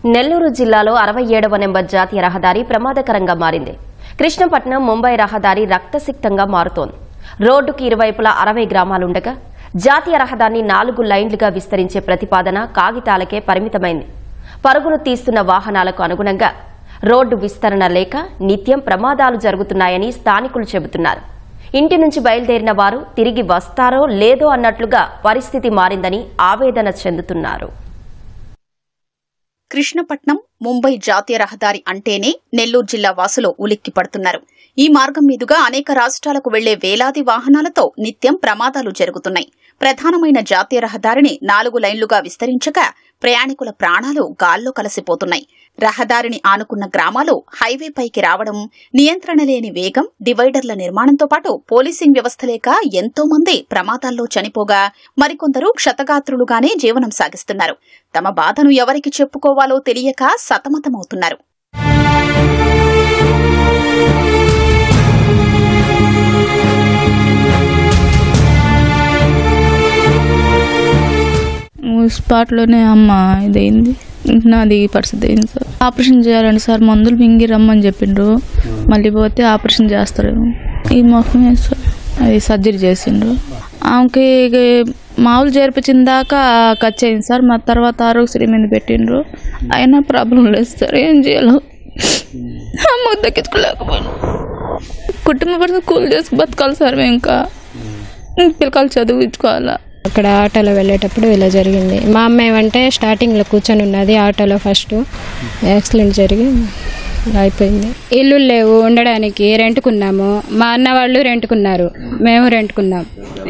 నెల్లూరు జిల్లాలో 67వ నెంబర్ జాతీయ రహదారి ప్రమాదకరంగా మారింది. కృష్ణపట్నం ముంబై రహదారి రక్తసిక్తంగా మారుతోంది. రోడ్డుకి ఇరువైపులా 60 గ్రామాలుండగా జాతీయ రహదారిని 4 లైన్లుగా విస్తరించే ప్రతిపాదన కాగితాలకే పరిమితమైంది. పరుగులు తీస్తున్న వాహనాలకు అనుగుణంగా రోడ్డు విస్తరణ లేక నిత్యం ప్రమాదాలు జరుగుతున్నాయని స్థానికులు చెబుతున్నారు. ఇంటి నుంచి బయలుదేరిన వారు తిరిగి వస్తారో లేదో అన్నట్లుగా పరిస్థితి మారిందని ఆవేదన చెందుతున్నారు. కృష్ణపట్నం ముంబై జాతీయ రహదారి అంటేనే నెల్లూరు జిల్లా వాసులు ఉలిక్కి పడుతున్నారు. ఈ మార్గం మీదుగా అనేక రాష్ట్రాలకు వెళ్లే వేలాది వాహనాలతో నిత్యం ప్రమాదాలు జరుగుతున్నాయి. ప్రధానమైన జాతీయ రహదారిని 4 లైన్లుగా విస్తరించగా ప్రయాణికుల ప్రాణాలు గాల్లో కలిసిపోతున్నాయి. రహదారిని ఆనుకున్న గ్రామాలు హైవేపైకి రావడం, నియంత్రణ లేని వేగం, డివైడర్ల నిర్మాణంతో పాటు పోలీసింగ్ వ్యవస్థ లేక ఎంతో మంది ప్రమాదాల్లో చనిపోగా మరికొందరు క్షతగాత్రులుగానే జీవనం సాగిస్తున్నారు. తమ బాధను ఎవరికి చెప్పుకోవాలో తెలియక సతమతమవుతున్నారు. స్పాట్లోనే అమ్మ ఇదైంది, నాది పరిస్థితి అయింది సార్. ఆపరేషన్ చేయాలండి సార్, మందులు మింగి రమ్మని చెప్పిండ్రు. మళ్ళీ పోతే ఆపరేషన్ చేస్తారు. ఈ మొహమే సార్ అది సర్జరీ చేసిండ్రు. ఆమెకి మామూలు చేర్పించిన దాకా ఖర్చు అయింది సార్. మా తర్వాత ఆరోగ్యశ్రీ మీద పెట్టిండ్రు. అయినా ప్రాబ్లం లేదు సార్. ఏం చేయాలో అమ్మ దక్కించుకోలేకపోయాను. కుటుంబ పరిస్థితి కూలి చేసి బతకాలి సార్. మేము ఇంకా పిల్లకాయలు చదివించుకోవాలా. అక్కడ ఆటోలో వెళ్ళేటప్పుడు ఇలా జరిగింది. మా అమ్మ ఏమంటే స్టార్టింగ్లో కూర్చొని ఉన్నది ఆటోలో. ఫస్ట్ యాక్సిడెంట్ జరిగి అయిపోయింది. ఇల్లు లేవు ఉండడానికి, రెంట్కున్నాము. మా అన్న వాళ్ళు రెంట్కున్నారు, మేము రెంట్కున్నాం.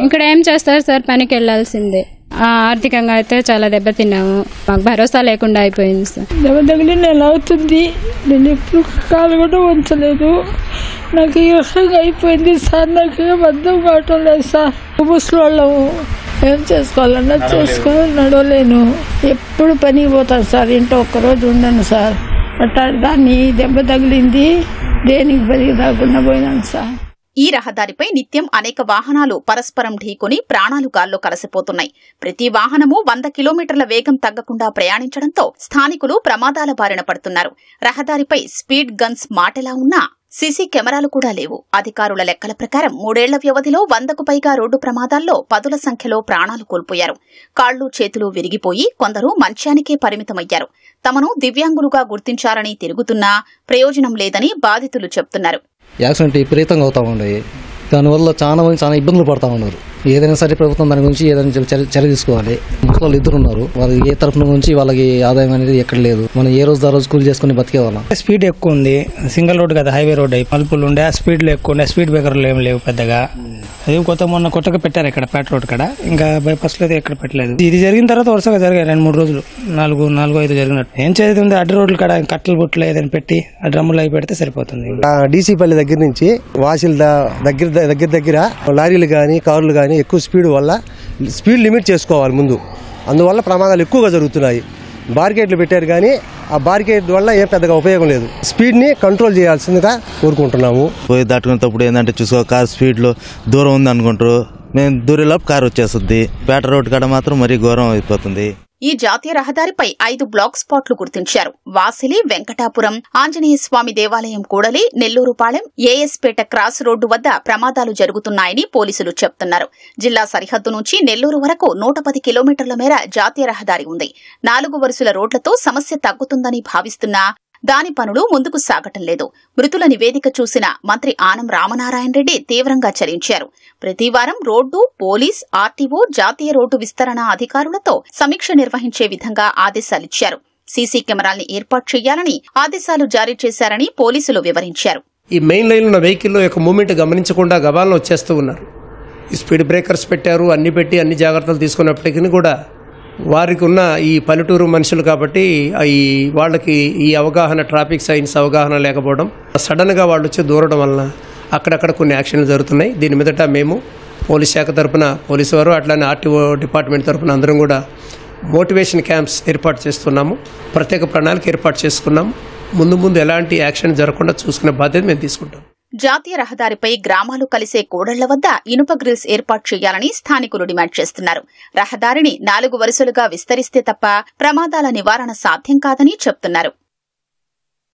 ఇక్కడ ఏం చేస్తారు సార్, పనికి వెళ్ళాల్సిందే. ఆర్థికంగా అయితే చాలా దెబ్బతిన్నాము. మాకు భరోసా లేకుండా అయిపోయింది సార్. దెబ్బ తగిలి నెల అవుతుంది. నేను ఎప్పుడు కాలు కూడా ఉంచలేదు. నాకు ఈ విషయంగా అయిపోయింది సార్. నాకు ఏం అర్థం కావటం లేదు సార్. ముసలోళ్ళము ఏం చేసుకోవాలన్నా చేసుకొని నడవలేను. ఎప్పుడు పనికి పోతాను సార్. ఇంట్లో ఒక్కరోజు ఉండను సార్. దాన్ని దెబ్బ తగిలింది, దేనికి పనికి రాకుండా పోయినాను సార్. ఈ రహదారిపై నిత్యం అనేక వాహనాలు పరస్పరం ఢీకొని ప్రాణాలు గాల్లో కలిసిపోతున్నాయి. ప్రతి వాహనము 100 కిలోమీటర్ల వేగం తగ్గకుండా ప్రయాణించడంతో స్థానికులు ప్రమాదాల బారిన పడుతున్నారు. రహదారిపై స్పీడ్ గన్స్ మాటెలా ఉన్నా సీసీ కెమెరాలు కూడా లేవు. అధికారుల లెక్కల ప్రకారం 3 ఏళ్ల వ్యవధిలో 100కు పైగా రోడ్డు ప్రమాదాల్లో 10ల సంఖ్యలో ప్రాణాలు కోల్పోయారు. కాళ్లు చేతులు విరిగిపోయి కొందరు మంచానికే పరిమితమయ్యారు. తమను దివ్యాంగులుగా గుర్తించారని తిరుగుతున్నా ప్రయోజనం లేదని బాధితులు చెబుతున్నారు. యాక్సిడెంట్ విపరీతంగా అవుతా ఉన్నాయి. దానివల్ల చాలా మంది చాలా ఇబ్బందులు పడతా ఉన్నారు. ఏదైనా సరే ప్రభుత్వం దాని గురించి ఏదైనా చర్య తీసుకోవాలి. ముసలి 2 ఉన్నారు. వాళ్ళకి ఏ తరఫున నుంచి వాళ్ళకి ఆదాయం అనేది ఎక్కడ లేదు. మనం ఏ రోజు ఆ రోజు కూలి చేసుకుని బతికే వాళ్ళం. స్పీడ్ ఎక్కువ ఉంది. సింగిల్ రోడ్ కదా, హైవే రోడ్ అయి మలుపులు ఉండే స్పీడ్లు ఎక్కువ ఉండే. స్పీడ్ బ్రేకర్లు ఏం లేవు పెద్దగా. అది కొత్తగా పెట్టారు ఇక్కడ పేట రోడ్ కాడ. ఇంకా బైపాస్ లో ఎక్కడ పెట్టలేదు. ఇది జరిగిన తర్వాత వరుసగా జరిగాయి 2-3 రోజులు, 4-5 జరిగినట్టు. ఏం చేస్తుంది, అడ్డు రోడ్లు కాడ కట్టలు బొట్లు ఏదైనా పెట్టి ఆ డ్రమ్ములు అవి పెడితే సరిపోతుంది. డీసీపల్లి దగ్గర నుంచి వాసిల్ దగ్గర లారీలు కానీ కార్లు కానీ ఎక్కువ స్పీడ్ వల్ల స్పీడ్ లిమిట్ చేసుకోవాలి ముందు. అందువల్ల ప్రమాదాలు ఎక్కువగా జరుగుతున్నాయి. బారికేడ్లు పెట్టారు కానీ ఆ బారికేడ్ వల్ల ఏం పెద్దగా ఉపయోగం లేదు. స్పీడ్ని కంట్రోల్ చేయాల్సిందిగా కోరుకుంటున్నాము. పోయి దాటుకునేటప్పుడు ఏంటంటే చూసుకో, కారు స్పీడ్లో దూరం ఉంది అనుకుంటారు. మేము దూరేలోపు కారు వచ్చేస్తుంది. పేట రోడ్డు కాడ మాత్రం మరీ ఘోరం అయిపోతుంది. ఈ జాతీయ రహదారిపై 5 బ్లాక్ స్పాట్లు గుర్తించారు. వాసిలి, వెంకటాపురం, ఆంజనేయ స్వామి దేవాలయం కూడలి, నెల్లూరుపాళెం, ఏఎస్పేట క్రాస్ రోడ్డు వద్ద ప్రమాదాలు జరుగుతున్నాయని పోలీసులు చెప్తున్నారు. జిల్లా సరిహద్దు నుంచి నెల్లూరు వరకు 110 కిలోమీటర్ల మేర జాతీయ రహదారి ఉంది. 4 వరుసల రోడ్లతో సమస్య తగ్గుతుందని భావిస్తున్నా దాని పనులు ముందుకు సాగటం లేదు. మృతుల నివేదిక చూసిన మంత్రి ఆనం రామనారాయణ రెడ్డి తీవ్రంగా చలించారు. ప్రతి వారం రోడ్డు, పోలీస్, ఆర్టీఓ, జాతీయ రోడ్డు విస్తరణ అధికారులతో సమీక్ష నిర్వహించే విధంగా ఆదేశాలిచ్చారు. సీసీ కెమెరాల్ని ఏర్పాటు చేయాలని ఆదేశాలు జారీ చేశారని పోలీసులు వివరించారు. ఈ మెయిన్ లైన్ ఉన్న వెహికల్లో యొక్క మూవ్మెంట్ గమనించకుండా గబాలను వచ్చేస్తూ ఉన్నారు. ఈ స్పీడ్ బ్రేకర్స్ పెట్టారు, అన్ని పెట్టి అన్ని జాగ్రత్తలు తీసుకున్నప్పటికీ కూడా వారికి ఉన్న ఈ పల్లెటూరు మనుషులు కాబట్టి వాళ్ళకి ఈ అవగాహన, ట్రాఫిక్ సైన్స్ అవగాహన లేకపోవడం, సడన్గా వాళ్ళు వచ్చి దూరడం వలన అక్కడక్కడ కొన్ని యాక్షన్లు జరుగుతున్నాయి. దీని మీదట మేము పోలీస్ శాఖ తరఫున పోలీసు వారు, అట్లానే ఆర్టీఓ డిపార్ట్మెంట్ తరఫున అందరం కూడా మోటివేషన్ క్యాంప్స్ ఏర్పాటు చేస్తున్నాము. ప్రత్యేక ప్రణాళిక ఏర్పాటు చేసుకున్నాము. ముందు ఎలాంటి యాక్షన్ జరగకుండా చూసుకునే బాధ్యత మేము తీసుకుంటాం. జాతీయ రహదారిపై గ్రామాలు కలిసే కూడళ్ల వద్ద ఇనుప గ్రిల్స్ ఏర్పాటు చేయాలని స్థానికులు డిమాండ్ చేస్తున్నారు. రహదారిని 4 వరుసలుగా విస్తరిస్తే తప్ప ప్రమాదాల నివారణ సాధ్యం కాదని చెప్తున్నారు.